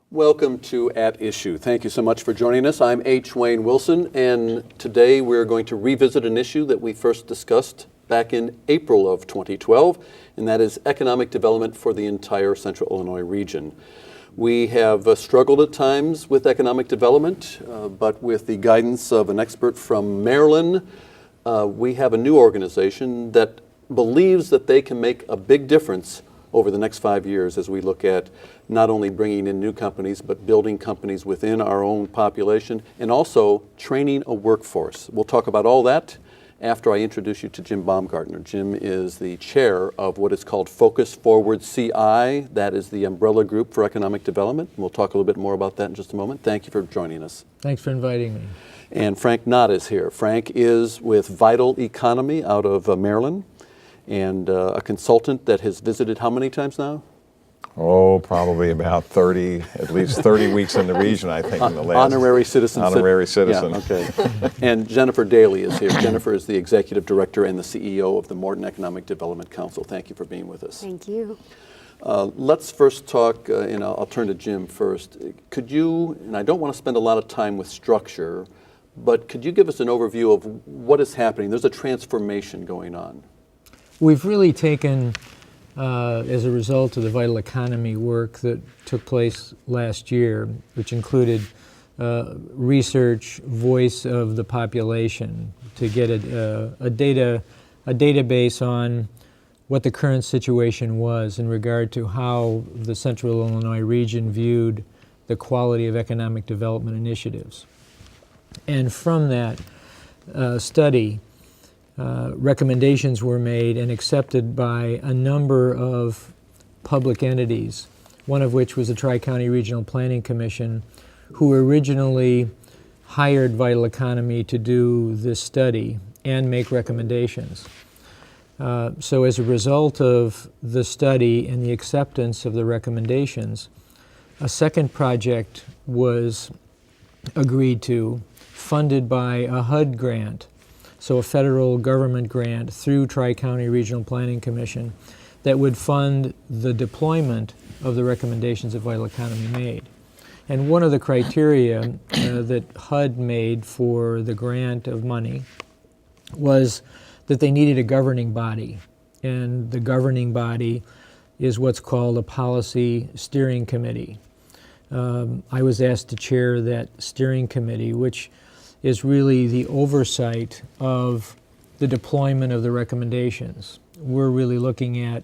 Welcome to At Issue. Thank you so much for joining us. I'm H. Wayne Wilson, and today we're going to revisit an issue that we first discussed back in April of 2012, and that is economic development for the entire Central Illinois region. We have struggled at times with economic development, but with the guidance of an expert from Maryland, we have a new organization that believes that they can make a big difference over the next 5 years as we look at not only bringing in new companies, but building companies within our own population and also training a workforce. We'll talk about all that after I introduce you to Jim Baumgartner. Jim is the chair of what is called Focus Forward CI. That is the umbrella group for economic development. We'll talk a little bit more about that in just a moment. Thank you for joining us. Thanks for inviting me. And Frank Knott is here. Frank is with Vital Economy out of Maryland, and a consultant that has visited how many times now? Oh, probably about 30, at least 30 weeks in the region, I think, in the last. Honorary citizen. Honorary citizen. Yeah, okay. And Jennifer Daly is here. Jennifer is the executive director and the CEO of the Morton Economic Development Council. Thank you for being with us. Thank you. Let's first talk, and I'll turn to Jim first. Could you, and I don't want to spend a lot of time with structure, but could you give us an overview of what is happening? There's a transformation going on. We've really taken, as a result of the Vital Economy work that took place last year, which included research, voice of the population, to get a database on what the current situation was in regard to how the Central Illinois region viewed the quality of economic development initiatives. And from that study, recommendations were made and accepted by a number of public entities, one of which was the Tri-County Regional Planning Commission, who originally hired Vital Economy to do this study and make recommendations. So as a result of the study and the acceptance of the recommendations, a second project was agreed to, funded by a HUD grant, so a federal government grant through Tri-County Regional Planning Commission, that would fund the deployment of the recommendations that Vital Economy made. And one of the criteria that HUD made for the grant of money was that they needed a governing body. And the governing body is what's called a policy steering committee. I was asked to chair that steering committee, which is really the oversight of the deployment of the recommendations. We're really looking at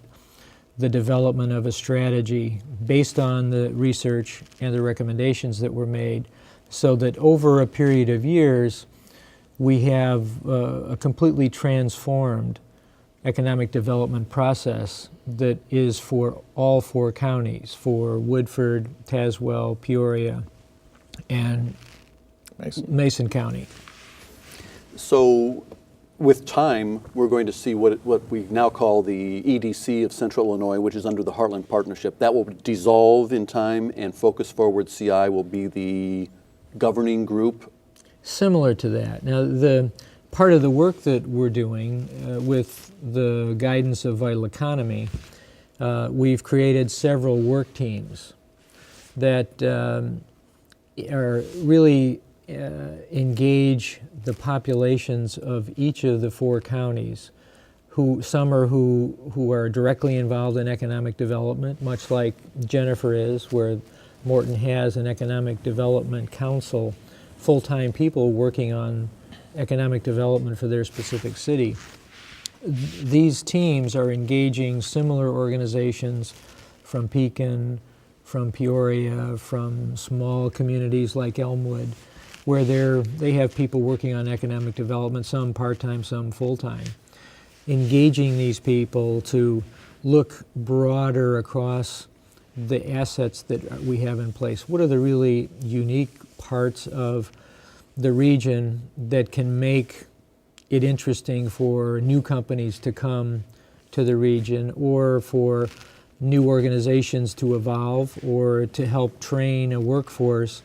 the development of a strategy based on the research and the recommendations that were made, so that over a period of years, we have a completely transformed economic development process that is for all 4 counties, for Woodford, Tazewell, Peoria, and Mason County. So with time, we're going to see what we now call the EDC of Central Illinois, which is under the Heartland Partnership. That will dissolve in time, and Focus Forward CI will be the governing group. Similar to that. Now, the part of the work that we're doing with the guidance of Vital Economy, we've created several work teams that are really engage the populations of each of the 4 counties. Some are directly involved in economic development, much like Jennifer is, where Morton has an economic development council, full-time people working on economic development for their specific city. These teams are engaging similar organizations from Pekin, from Peoria, from small communities like Elmwood, where they have people working on economic development, some part-time, some full-time, engaging these people to look broader across the assets that we have in place. What are the really unique parts of the region that can make it interesting for new companies to come to the region, or for new organizations to evolve, or to help train a workforce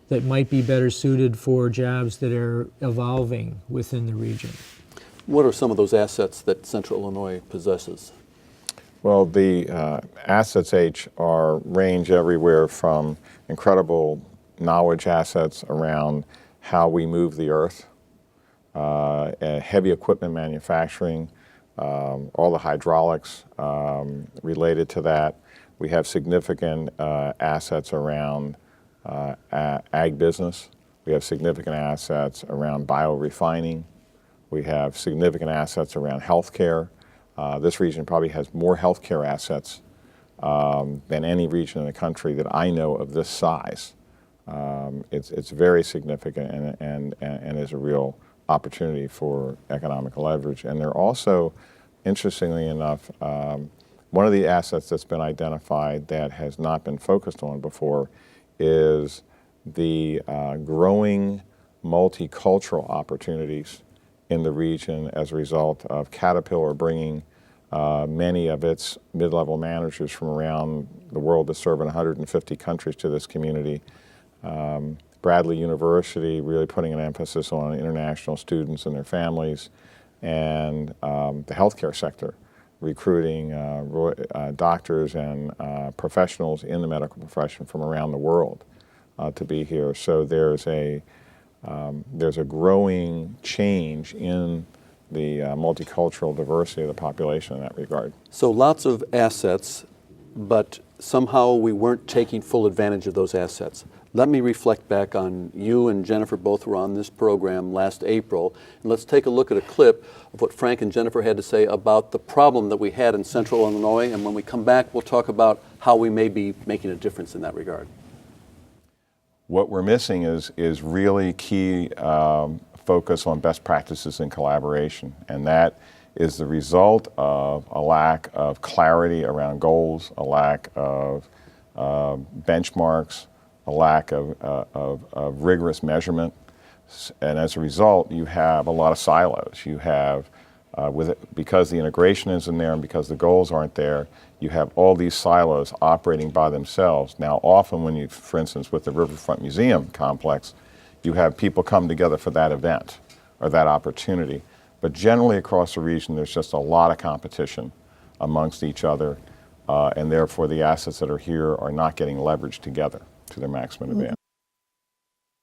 that might be better suited for jobs that are evolving within the region. What are some of those assets that Central Illinois possesses? Well, the assets, H, range everywhere from incredible knowledge assets around how we move the earth, heavy equipment manufacturing, all the hydraulics related to that. We have significant assets around ag business. We have significant assets around biorefining. We have significant assets around healthcare. This region probably has more healthcare assets than any region in the country that I know of this size. It's very significant and is a real opportunity for economic leverage. And they're also, interestingly enough, one of the assets that's been identified that has not been focused on before is the growing multicultural opportunities in the region as a result of Caterpillar bringing many of its mid-level managers from around the world that serve in 150 countries to this community. Bradley University really putting an emphasis on international students and their families, and the healthcare sector recruiting doctors and professionals in the medical profession from around the world to be here. So there's a growing change in the multicultural diversity of the population in that regard. So lots of assets, but somehow we weren't taking full advantage of those assets. Let me reflect back on you and Jennifer both were on this program last April, and let's take a look at a clip of what Frank and Jennifer had to say about the problem that we had in Central Illinois, and when we come back, we'll talk about how we may be making a difference in that regard. What we're missing is really key focus on best practices and collaboration, and that is the result of a lack of clarity around goals, a lack of benchmarks, a lack of rigorous measurement, and as a result, you have a lot of silos. You have, because the integration isn't there and because the goals aren't there, you have all these silos operating by themselves. Now, often when you, for instance, with the Riverfront Museum complex, you have people come together for that event or that opportunity. But generally across the region, there's just a lot of competition amongst each other, and therefore the assets that are here are not getting leveraged together to their maximum advantage.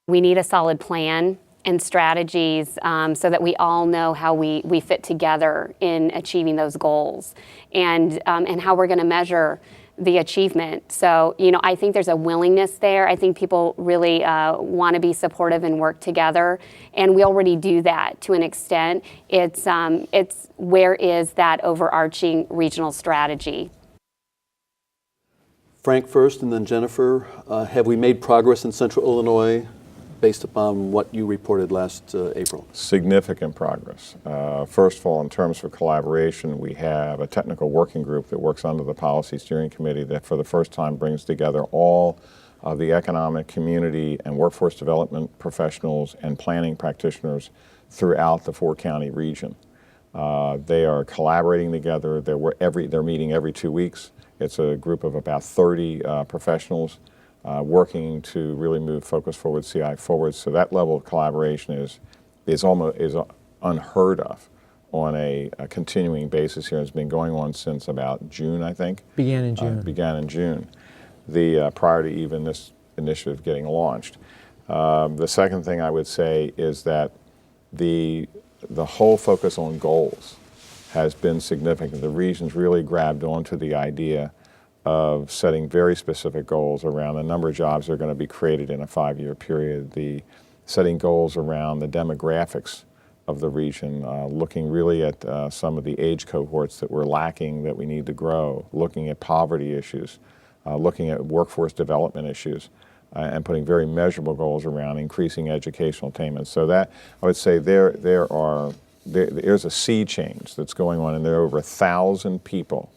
We need a solid plan and strategies so that we all know how we fit together in achieving those goals and how we're going to measure the achievement. So, I think there's a willingness there. I think people really want to be supportive and work together, and we already do that to an extent. It's where is that overarching regional strategy? Frank first and then Jennifer. Have we made progress in Central Illinois based upon what you reported last April? Significant progress. First of all, in terms of collaboration, we have a technical working group that works under the Policy Steering Committee that for the first time brings together all of the economic, community, and workforce development professionals and planning practitioners throughout the four-county region. They are collaborating together. They're meeting every 2 weeks. It's a group of about 30 professionals working to really move Focus Forward CI forward. So that level of collaboration is unheard of on a continuing basis here. It's been going on since about June, I think. Began in June. Began in June, prior to even this initiative getting launched. The second thing I would say is that the whole focus on goals has been significant. The region's really grabbed onto the idea of setting very specific goals around the number of jobs that are going to be created in a 5-year period, setting goals around the demographics of the region, looking really at some of the age cohorts that we're lacking that we need to grow, looking at poverty issues, looking at workforce development issues, and putting very measurable goals around increasing educational attainment. So that, I would say there's a sea change that's going on, and there are over 1,000 people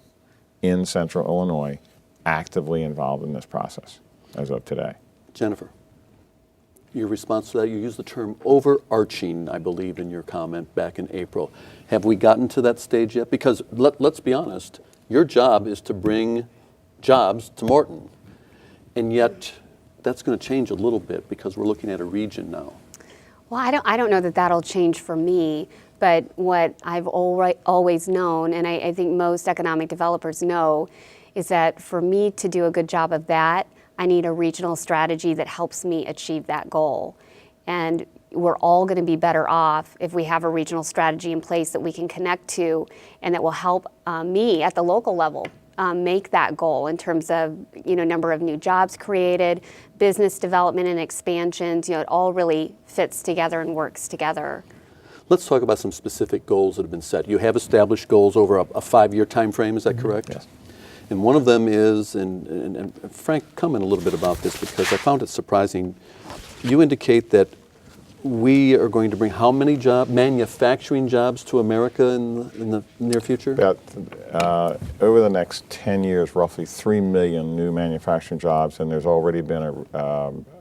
in Central Illinois actively involved in this process as of today. Jennifer, your response to that, you used the term overarching, I believe, in your comment back in April. Have we gotten to that stage yet? Because let's be honest, your job is to bring jobs to Morton, and yet that's going to change a little bit because we're looking at a region now. Well, I don't know that that'll change for me. But what I've always known, and I think most economic developers know, is that for me to do a good job of that, I need a regional strategy that helps me achieve that goal. And we're all going to be better off if we have a regional strategy in place that we can connect to and that will help me at the local level make that goal in terms of number of new jobs created, business development and expansions. It all really fits together and works together. Let's talk about some specific goals that have been set. You have established goals over a 5-year time frame, is that correct? Yes. And one of them is, and Frank, comment a little bit about this because I found it surprising. You indicate that we are going to bring how many manufacturing jobs to America in the near future? Over the next 10 years, roughly 3 million new manufacturing jobs, and there's already been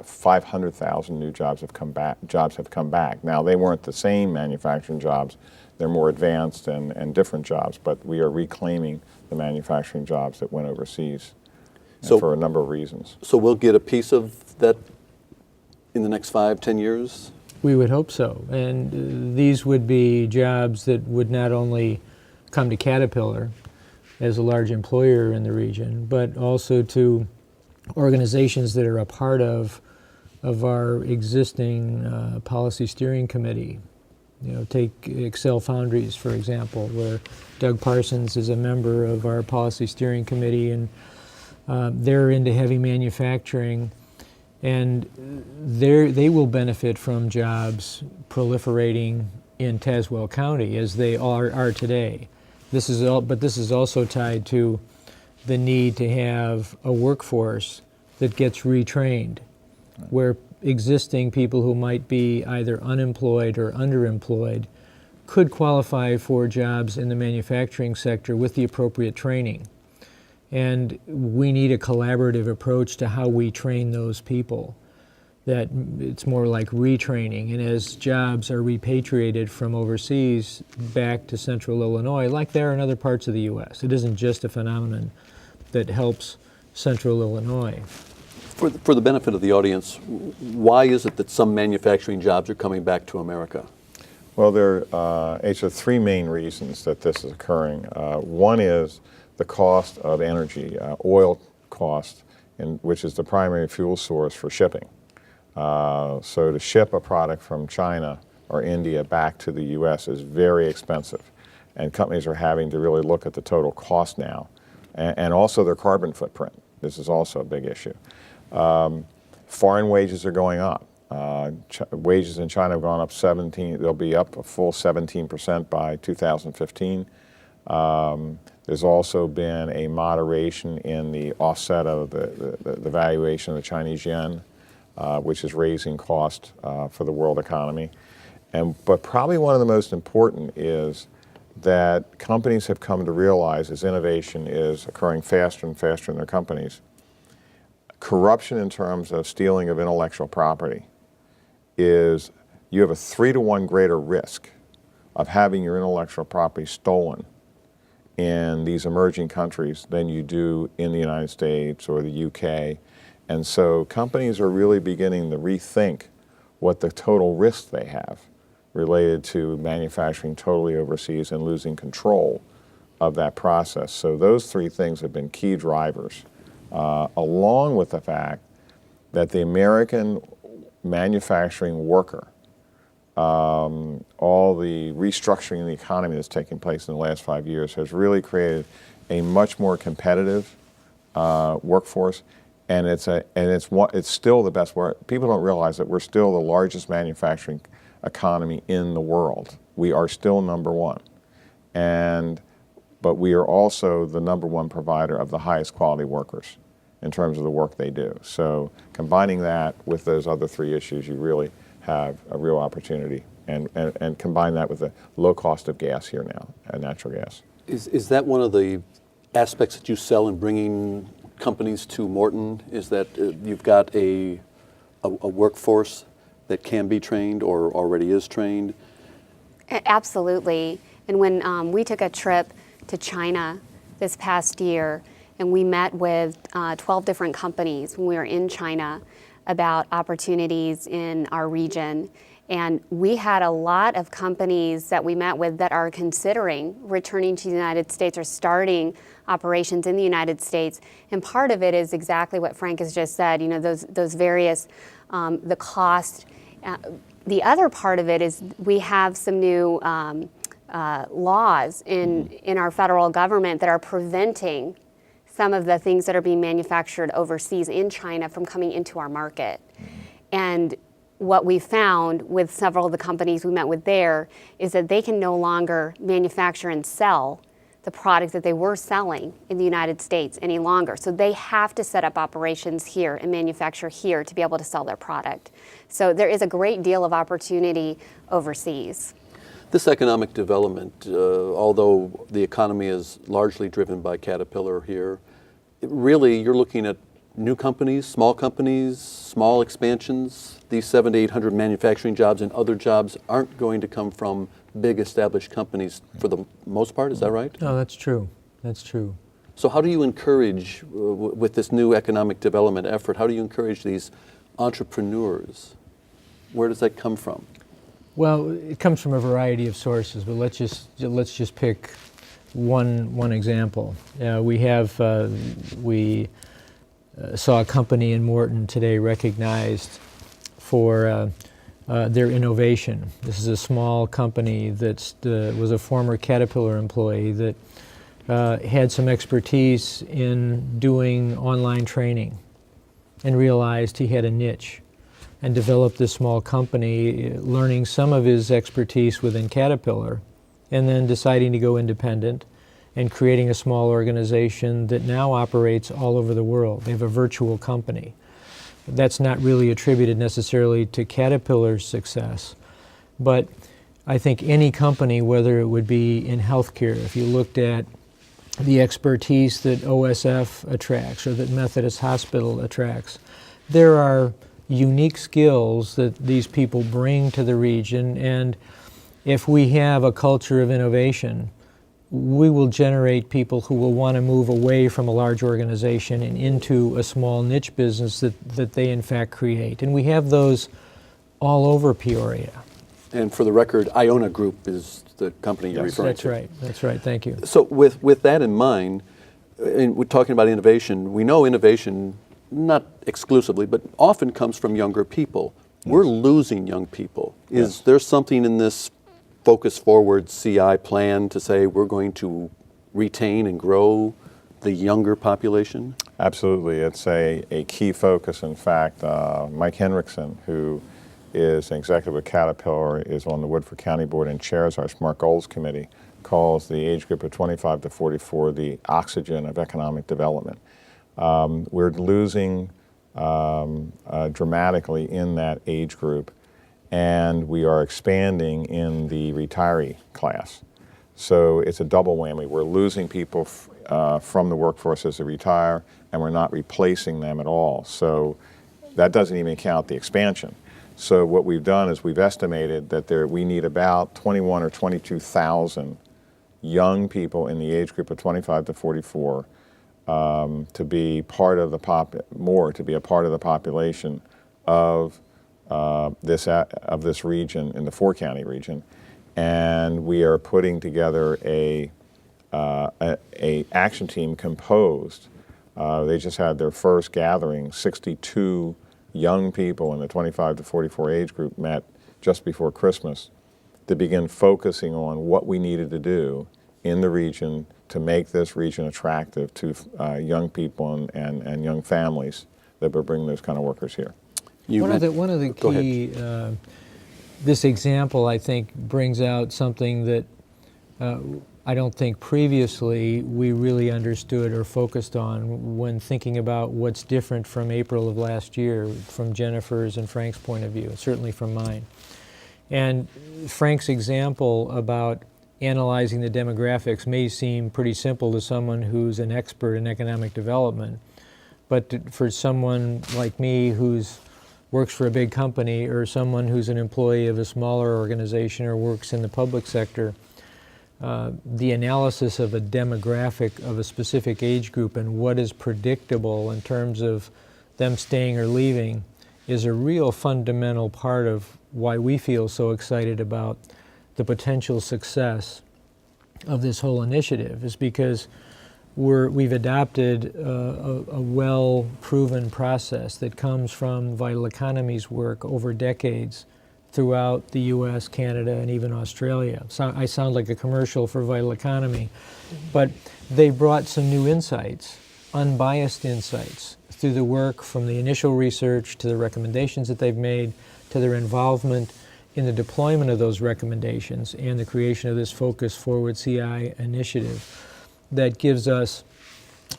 500,000 new jobs have come back. Now, they weren't the same manufacturing jobs. They're more advanced and different jobs, but we are reclaiming the manufacturing jobs that went overseas for a number of reasons. So we'll get a piece of that in the next 5-10 years? We would hope so. And these would be jobs that would not only come to Caterpillar as a large employer in the region, but also to organizations that are a part of our existing policy steering committee. Take Excel Foundries, for example, where Doug Parsons is a member of our policy steering committee, and they're into heavy manufacturing. And they will benefit from jobs proliferating in Tazewell County as they are today. This is also tied to the need to have a workforce that gets retrained, where existing people who might be either unemployed or underemployed could qualify for jobs in the manufacturing sector with the appropriate training. And we need a collaborative approach to how we train those people. That it's more like retraining. And as jobs are repatriated from overseas back to central Illinois, like they are in other parts of the U.S., it isn't just a phenomenon that helps central Illinois. For the benefit of the audience, why is it that some manufacturing jobs are coming back to America? Well, there are 3 main reasons that this is occurring. One is the cost of energy, oil cost, which is the primary fuel source for shipping. So to ship a product from China or India back to the U.S. is very expensive, and companies are having to really look at the total cost now, and also their carbon footprint. This is also a big issue. Foreign wages are going up. Wages in China have gone up they'll be up a full 17% by 2015. There's also been a moderation in the offset of the valuation of the Chinese yuan, which is raising cost for the world economy. But probably one of the most important is that companies have come to realize as innovation is occurring faster and faster in their companies, corruption in terms of stealing of intellectual property is you have a 3-to-1 greater risk of having your intellectual property stolen in these emerging countries than you do in the United States or the UK. And so companies are really beginning to rethink what the total risk they have related to manufacturing totally overseas and losing control of that process. So those 3 things have been key drivers, along with the fact that the American manufacturing worker, all the restructuring in the economy that's taken place in the last 5 years has really created a much more competitive workforce, and it's still the best work. People don't realize that we're still the largest manufacturing economy in the world. We are still number 1, but we are also the number 1 provider of the highest quality workers in terms of the work they do. So combining that with those other 3 issues, you really have a real opportunity, and combine that with the low cost of gas here now, natural gas. Is that one of the aspects that you sell in bringing companies to Morton, is that you've got a workforce that can be trained or already is trained? Absolutely. And when we took a trip to China this past year, and we met with 12 different companies when we were in China about opportunities in our region. And we had a lot of companies that we met with that are considering returning to the United States or starting operations in the United States. And part of it is exactly what Frank has just said, those various, the cost. The other part of it is we have some new laws in our federal government that are preventing some of the things that are being manufactured overseas in China from coming into our market. And what we found with several of the companies we met with there is that they can no longer manufacture and sell the product that they were selling in the United States any longer. So they have to set up operations here and manufacture here to be able to sell their product. So there is a great deal of opportunity overseas. This economic development, although the economy is largely driven by Caterpillar here, really you're looking at new companies, small expansions. These 700 to 800 manufacturing jobs and other jobs aren't going to come from big established companies for the most part, is that right? No, that's true. That's true. So how do you encourage, with this new economic development effort, how do you encourage these entrepreneurs? Where does that come from? Well, it comes from a variety of sources, but let's just pick one example. We saw a company in Morton today recognized for their innovation. This is a small company that was a former Caterpillar employee that had some expertise in doing online training and realized he had a niche and developed this small company, learning some of his expertise within Caterpillar and then deciding to go independent and creating a small organization that now operates all over the world. They have a virtual company. That's not really attributed necessarily to Caterpillar's success, but I think any company, whether it would be in healthcare, if you looked at the expertise that OSF attracts or that Methodist Hospital attracts, there are unique skills that these people bring to the region, and if we have a culture of innovation, we will generate people who will want to move away from a large organization and into a small niche business that they in fact create. And we have those all over Peoria. And for the record, Iona Group is the company you're referring That's to. right. That's right. Thank you. So with that in mind, and we're talking about innovation, we know innovation, not exclusively, but often comes from younger people. Yes. We're losing young people. Is there something in this Focus Forward CI plan to say we're going to retain and grow the younger population? Absolutely. It's a key focus. In fact, Mike Henriksen, who is an executive at Caterpillar, is on the Woodford County Board and chairs our Smart Goals Committee, calls the age group of 25 to 44 the oxygen of economic development. We're losing dramatically in that age group, and we are expanding in the retiree class. So it's a double whammy. We're losing people from the workforce as they retire, and we're not replacing them at all. So that doesn't even count the expansion. So what we've done is we've estimated that we need about 21 or 22,000 young people in the age group of 25 to 44 to be part of the population of this region, in the four-county region, and we are putting together a action team composed. They just had their first gathering. 62 young people in the 25 to 44 age group met just before Christmas to begin focusing on what we needed to do in the region to make this region attractive to young people and young families that will bring those kind of workers here. One of the key, this example I think brings out something that I don't think previously we really understood or focused on when thinking about what's different from April of last year, from Jennifer's and Frank's point of view, certainly from mine. And Frank's example about analyzing the demographics may seem pretty simple to someone who's an expert in economic development, but for someone like me who's works for a big company, or someone who's an employee of a smaller organization or works in the public sector, the analysis of a demographic of a specific age group and what is predictable in terms of them staying or leaving is a real fundamental part of why we feel so excited about the potential success of this whole initiative, is because we've adopted a well-proven process that comes from Vital Economy's work over decades throughout the U.S., Canada, and even Australia. So I sound like a commercial for Vital Economy, but they brought some new insights, unbiased insights, through the work from the initial research to the recommendations that they've made to their involvement in the deployment of those recommendations and the creation of this Focus Forward CI initiative that gives us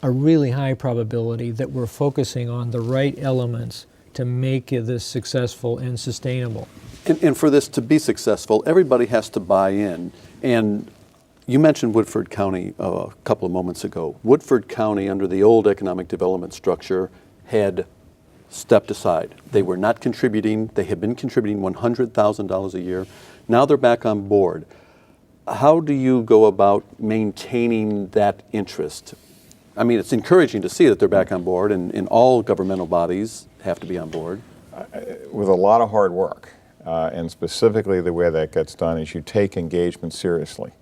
a really high probability that we're focusing on the right elements to make this successful and sustainable. And for this to be successful, everybody has to buy in. And you mentioned Woodford County a couple of moments ago. Woodford County, under the old economic development structure, had stepped aside. They were not contributing. They had been contributing $100,000 a year. Now they're back on board. How do you go about maintaining that interest? I mean, it's encouraging to see that they're back on board, and all governmental bodies have to be on board. With a lot of hard work, and specifically the way that gets done is you take engagement seriously.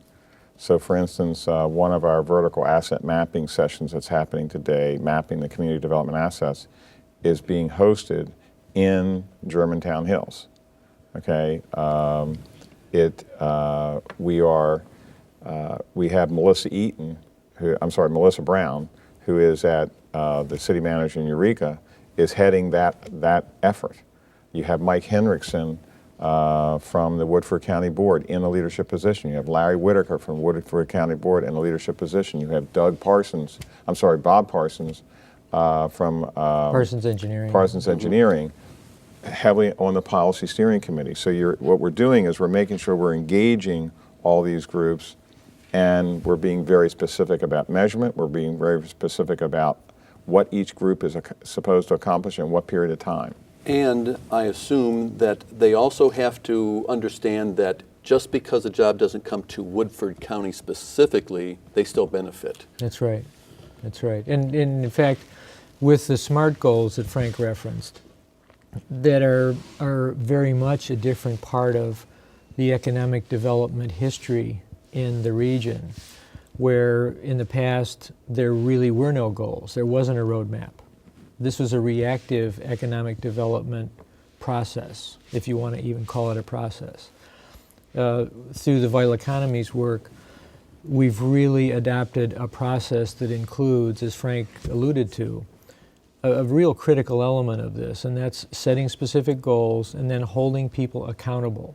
So for instance, one of our vertical asset mapping sessions that's happening today, mapping the community development assets, is being hosted in Germantown Hills. Okay, we have Melissa Brown, who is at the city manager in Eureka, is heading that effort. You have Mike Hendrickson from the Woodford County Board in a leadership position. You have Larry Whitaker from the Woodford County Board in a leadership position. You have Bob Parsons from Parsons Engineering. Parsons Engineering, heavily on the policy steering committee. So what we're doing is we're making sure we're engaging all these groups, and we're being very specific about measurement. We're being very specific about what each group is supposed to accomplish in what period of time. And I assume that they also have to understand that just because a job doesn't come to Woodford County specifically, they still benefit. That's right. That's right. And in fact, with the SMART goals that Frank referenced, that are very much a different part of the economic development history in the region, where in the past there really were no goals. There wasn't a roadmap. This was a reactive economic development process, if you want to even call it a process. Through the Vital Economy's work, we've really adopted a process that includes, as Frank alluded to, a real critical element of this, and that's setting specific goals and then holding people accountable.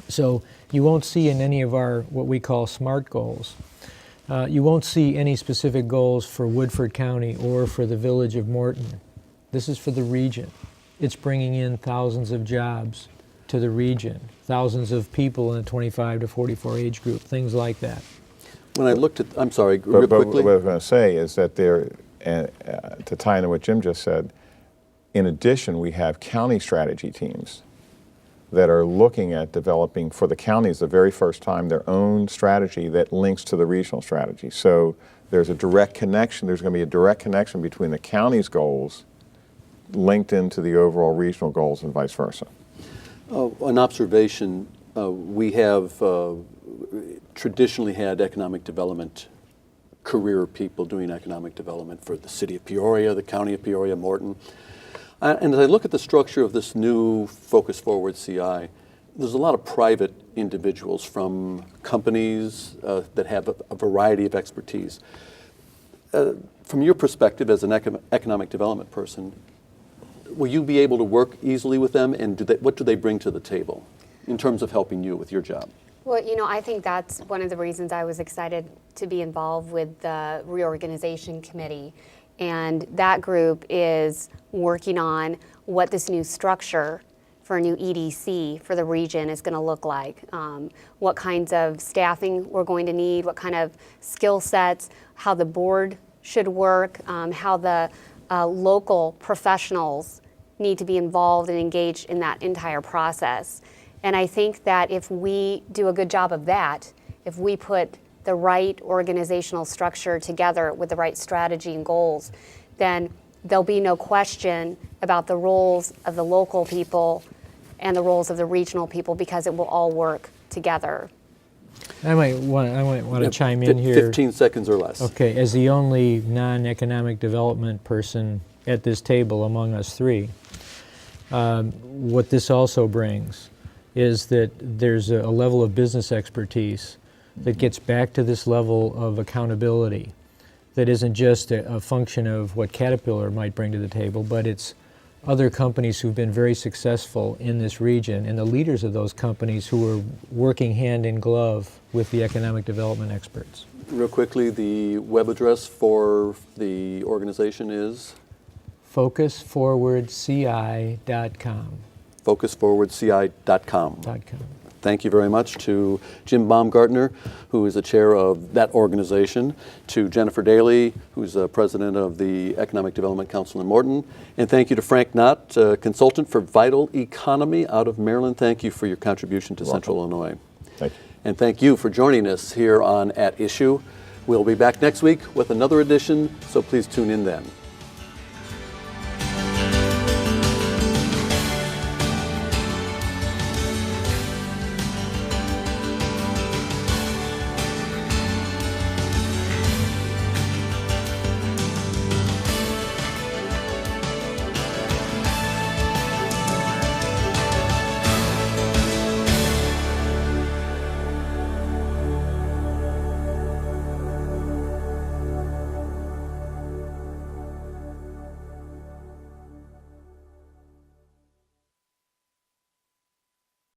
So you won't see in any of our what we call SMART goals, you won't see any specific goals for Woodford County or for the village of Morton. This is for the region. It's bringing in thousands of jobs to the region, thousands of people in the 25 to 44 age group, things like that. When I looked at, I'm sorry, real quickly. What I was going to say is that to tie into what Jim just said, in addition, we have county strategy teams that are looking at developing for the counties the very first time their own strategy that links to the regional strategy. So there's a direct connection, there's going to be a direct connection between the county's goals linked into the overall regional goals and vice versa. An observation, we have traditionally had economic development career people doing economic development for the city of Peoria, the county of Peoria, Morton. And as I look at the structure of this new Focus Forward CI, there's a lot of private individuals from companies that have a variety of expertise. From your perspective as an economic development person, will you be able to work easily with them, and what do they bring to the table in terms of helping you with your job? Well, you know, I think that's one of the reasons I was excited to be involved with the reorganization committee. And that group is working on what this new structure for a new EDC for the region is going to look like, what kinds of staffing we're going to need, what kind of skill sets, how the board should work, how the local professionals need to be involved and engaged in that entire process. And I think that if we do a good job of that, if we put the right organizational structure together with the right strategy and goals, then there'll be no question about the roles of the local people and the roles of the regional people, because it will all work together. I might want to chime in here. 15 seconds or less. Okay, as the only non-economic development person at this table among us three, what this also brings is that there's a level of business expertise that gets back to this level of accountability that isn't just a function of what Caterpillar might bring to the table, but it's other companies who've been very successful in this region and the leaders of those companies who are working hand in glove with the economic development experts. Real quickly, the web address for the organization is? FocusForwardCI.com. FocusForwardCI.com. Thank you very much to Jim Baumgartner, who is the chair of that organization, to Jennifer Daly, who's president of the Economic Development Council in Morton, and thank you to Frank Knott, consultant for Vital Economy out of Maryland. Thank you for your contribution to Central Illinois. Thank you. And thank you for joining us here on At Issue. We'll be back next week with another edition, so please tune in then.